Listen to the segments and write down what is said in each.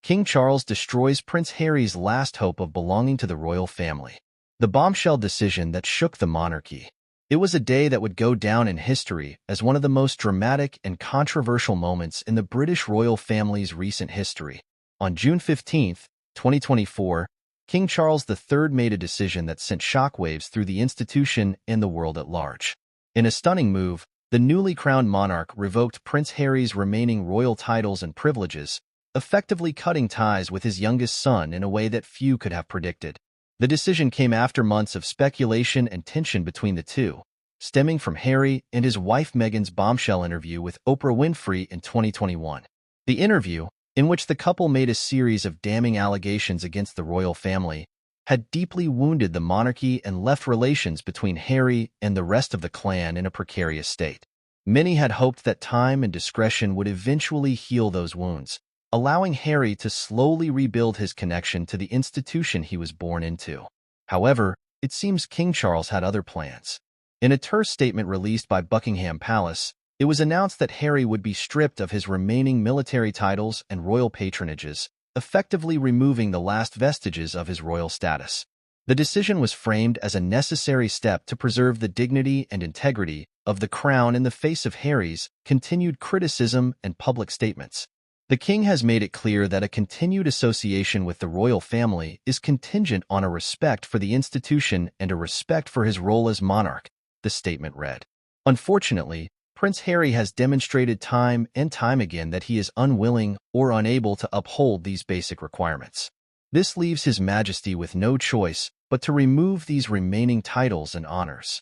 King Charles destroys Prince Harry's last hope of belonging to the royal family. The bombshell decision that shook the monarchy. It was a day that would go down in history as one of the most dramatic and controversial moments in the British royal family's recent history. On June 15, 2024, King Charles III made a decision that sent shockwaves through the institution and the world at large. In a stunning move, the newly crowned monarch revoked Prince Harry's remaining royal titles and privileges, effectively cutting ties with his youngest son in a way that few could have predicted. The decision came after months of speculation and tension between the two, stemming from Harry and his wife Meghan's bombshell interview with Oprah Winfrey in 2021. The interview, in which the couple made a series of damning allegations against the royal family, had deeply wounded the monarchy and left relations between Harry and the rest of the clan in a precarious state. Many had hoped that time and discretion would eventually heal those wounds, allowing Harry to slowly rebuild his connection to the institution he was born into. However, it seems King Charles had other plans. In a terse statement released by Buckingham Palace, it was announced that Harry would be stripped of his remaining military titles and royal patronages, effectively removing the last vestiges of his royal status. The decision was framed as a necessary step to preserve the dignity and integrity of the crown in the face of Harry's continued criticism and public statements. The king has made it clear that a continued association with the royal family is contingent on a respect for the institution and a respect for his role as monarch, the statement read. Unfortunately, Prince Harry has demonstrated time and time again that he is unwilling or unable to uphold these basic requirements. This leaves His Majesty with no choice but to remove these remaining titles and honors.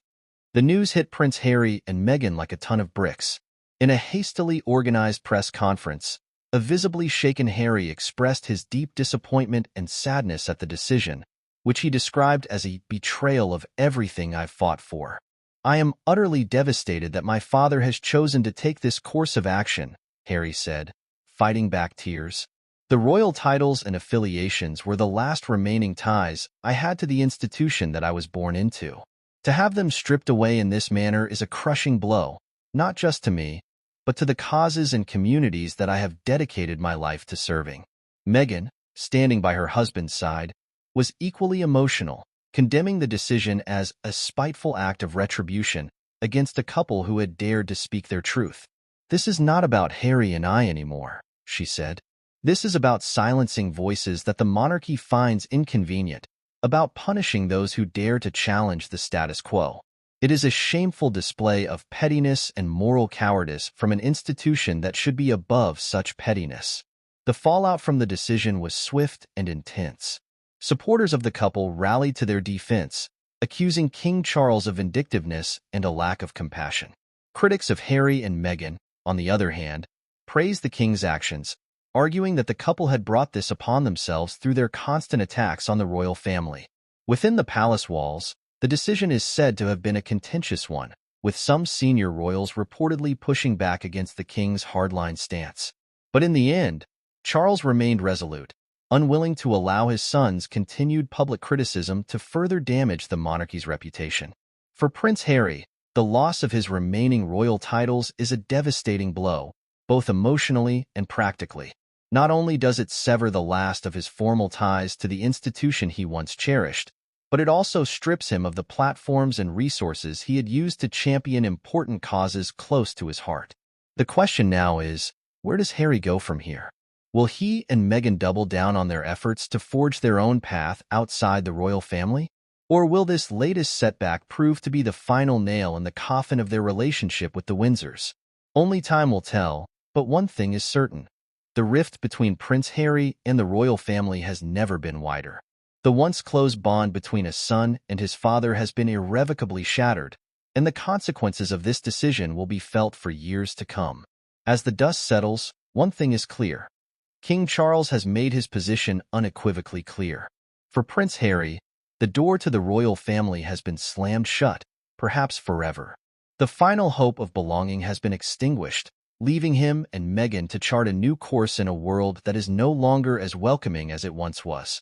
The news hit Prince Harry and Meghan like a ton of bricks. In a hastily organized press conference, a visibly shaken Harry expressed his deep disappointment and sadness at the decision, which he described as a betrayal of everything I've fought for. I am utterly devastated that my father has chosen to take this course of action, Harry said, fighting back tears. The royal titles and affiliations were the last remaining ties I had to the institution that I was born into. To have them stripped away in this manner is a crushing blow, not just to me, but to the causes and communities that I have dedicated my life to serving. Meghan, standing by her husband's side, was equally emotional, condemning the decision as a spiteful act of retribution against a couple who had dared to speak their truth. This is not about Harry and I anymore, she said. This is about silencing voices that the monarchy finds inconvenient, about punishing those who dare to challenge the status quo. It is a shameful display of pettiness and moral cowardice from an institution that should be above such pettiness. The fallout from the decision was swift and intense. Supporters of the couple rallied to their defense, accusing King Charles of vindictiveness and a lack of compassion. Critics of Harry and Meghan, on the other hand, praised the king's actions, arguing that the couple had brought this upon themselves through their constant attacks on the royal family. Within the palace walls, the decision is said to have been a contentious one, with some senior royals reportedly pushing back against the king's hardline stance. But in the end, Charles remained resolute, unwilling to allow his son's continued public criticism to further damage the monarchy's reputation. For Prince Harry, the loss of his remaining royal titles is a devastating blow, both emotionally and practically. Not only does it sever the last of his formal ties to the institution he once cherished, but it also strips him of the platforms and resources he had used to champion important causes close to his heart. The question now is, where does Harry go from here? Will he and Meghan double down on their efforts to forge their own path outside the royal family? Or will this latest setback prove to be the final nail in the coffin of their relationship with the Windsors? Only time will tell, but one thing is certain. The rift between Prince Harry and the royal family has never been wider. The once close bond between a son and his father has been irrevocably shattered, and the consequences of this decision will be felt for years to come. As the dust settles, one thing is clear. King Charles has made his position unequivocally clear. For Prince Harry, the door to the royal family has been slammed shut, perhaps forever. The final hope of belonging has been extinguished, leaving him and Meghan to chart a new course in a world that is no longer as welcoming as it once was.